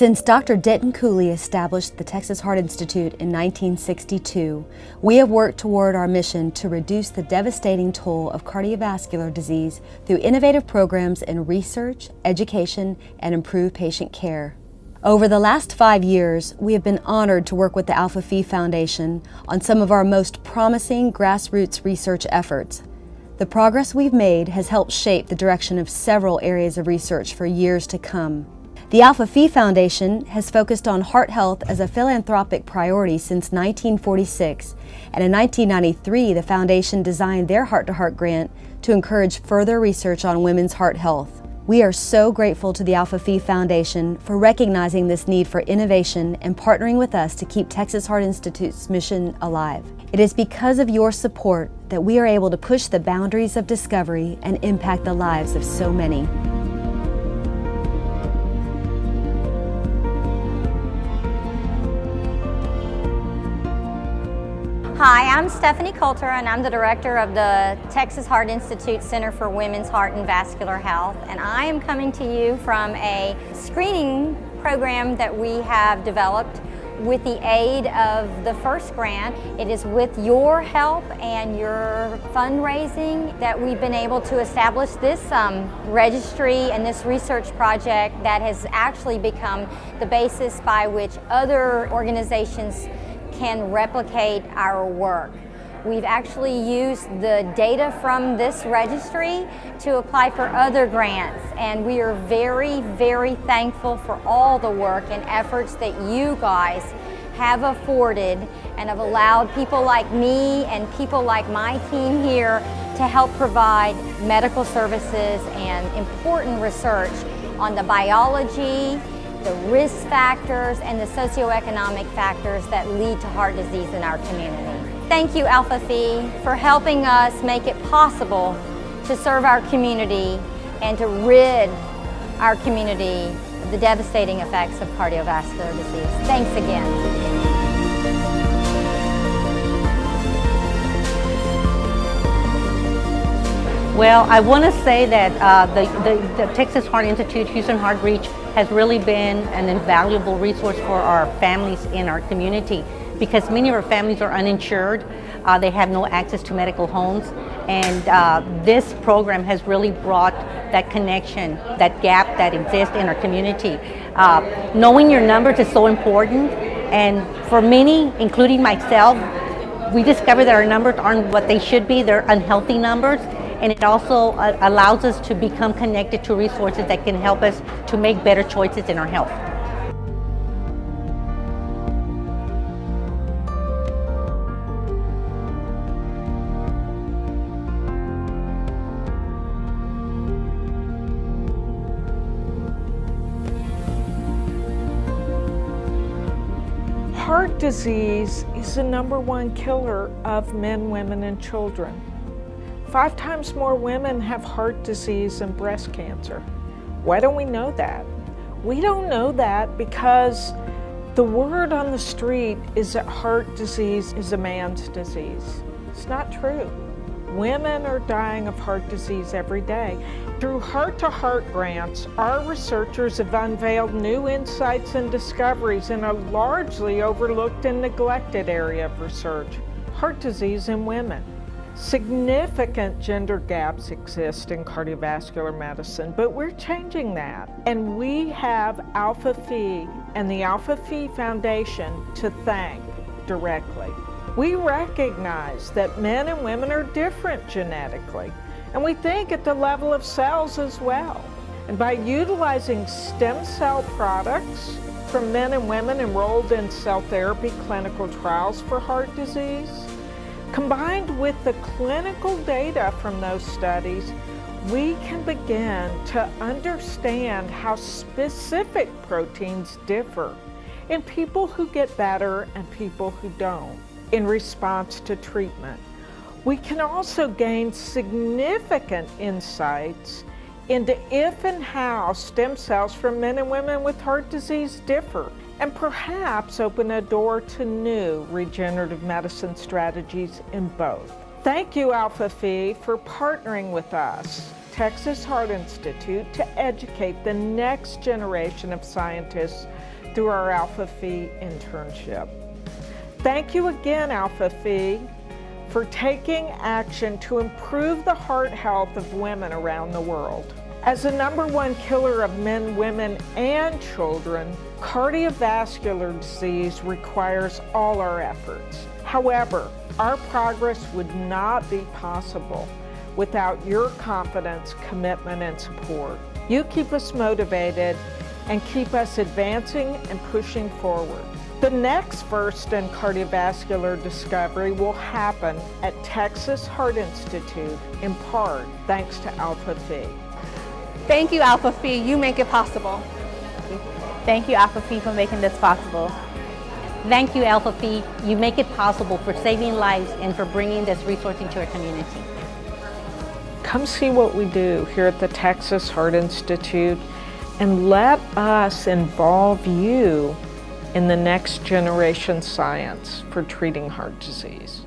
Since Dr. Denton Cooley established the Texas Heart Institute in 1962, we have worked toward our mission to reduce the devastating toll of cardiovascular disease through innovative programs in research, education, and improved patient care. Over the last 5 years, we have been honored to work with the Alpha Phi Foundation on some of our most promising grassroots research efforts. The progress we've made has helped shape the direction of several areas of research for years to come. The Alpha Phi Foundation has focused on heart health as a philanthropic priority since 1946, and in 1993 the foundation designed their Heart to Heart grant to encourage further research on women's heart health. We are so grateful to the Alpha Phi Foundation for recognizing this need for innovation and partnering with us to keep Texas Heart Institute's mission alive. It is because of your support that we are able to push the boundaries of discovery and impact the lives of so many. Hi, I'm Stephanie Coulter, and I'm the director of the Texas Heart Institute Center for Women's Heart and Vascular Health, and I am coming to you from a screening program that we have developed with the aid of the first grant. It is with your help and your fundraising that we've been able to establish this registry and this research project that has actually become the basis by which other organizations can replicate our work. We've actually used the data from this registry to apply for other grants, and we are very, very thankful for all the work and efforts that you guys have afforded and have allowed people like me and people like my team here to help provide medical services and important research on the biology, the risk factors, and the socioeconomic factors that lead to heart disease in our community. Thank you, Alpha Phi, for helping us make it possible to serve our community and to rid our community of the devastating effects of cardiovascular disease. Thanks again. Well, I want to say that the Texas Heart Institute Houston Heart Reach has really been an invaluable resource for our families in our community, because many of our families are uninsured. They have no access to medical homes, and this program has really brought that connection, that gap that exists in our community. Knowing your numbers is so important, and for many, including myself, we discovered that our numbers aren't what they should be. They're unhealthy numbers. And it also allows us to become connected to resources that can help us to make better choices in our health. Heart disease is the #1 killer of men, women, and children. 5 times more women have heart disease than breast cancer. Why don't we know that? We don't know that because the word on the street is that heart disease is a man's disease. It's not true. Women are dying of heart disease every day. Through Heart to Heart grants, our researchers have unveiled new insights and discoveries in a largely overlooked and neglected area of research: heart disease in women. Significant gender gaps exist in cardiovascular medicine, but we're changing that. And we have Alpha Phi and the Alpha Phi Foundation to thank directly. We recognize that men and women are different genetically, and we think at the level of cells as well. And by utilizing stem cell products from men and women enrolled in cell therapy clinical trials for heart disease, combined with the clinical data from those studies, we can begin to understand how specific proteins differ in people who get better and people who don't in response to treatment. We can also gain significant insights into if and how stem cells from men and women with heart disease differ, and perhaps open a door to new regenerative medicine strategies in both. Thank you, Alpha Phi, for partnering with us, Texas Heart Institute, to educate the next generation of scientists through our Alpha Phi internship. Thank you again, Alpha Phi, for taking action to improve the heart health of women around the world. As the #1 killer of men, women, and children, cardiovascular disease requires all our efforts. However, our progress would not be possible without your confidence, commitment, and support. You keep us motivated and keep us advancing and pushing forward. The next first in cardiovascular discovery will happen at Texas Heart Institute, in part thanks to Alpha Phi. Thank you, Alpha Phi. You make it possible. Thank you, Alpha Phi, for making this possible. Thank you, Alpha Phi. You make it possible for saving lives and for bringing this resource into our community. Come see what we do here at the Texas Heart Institute and let us involve you in the next generation science for treating heart disease.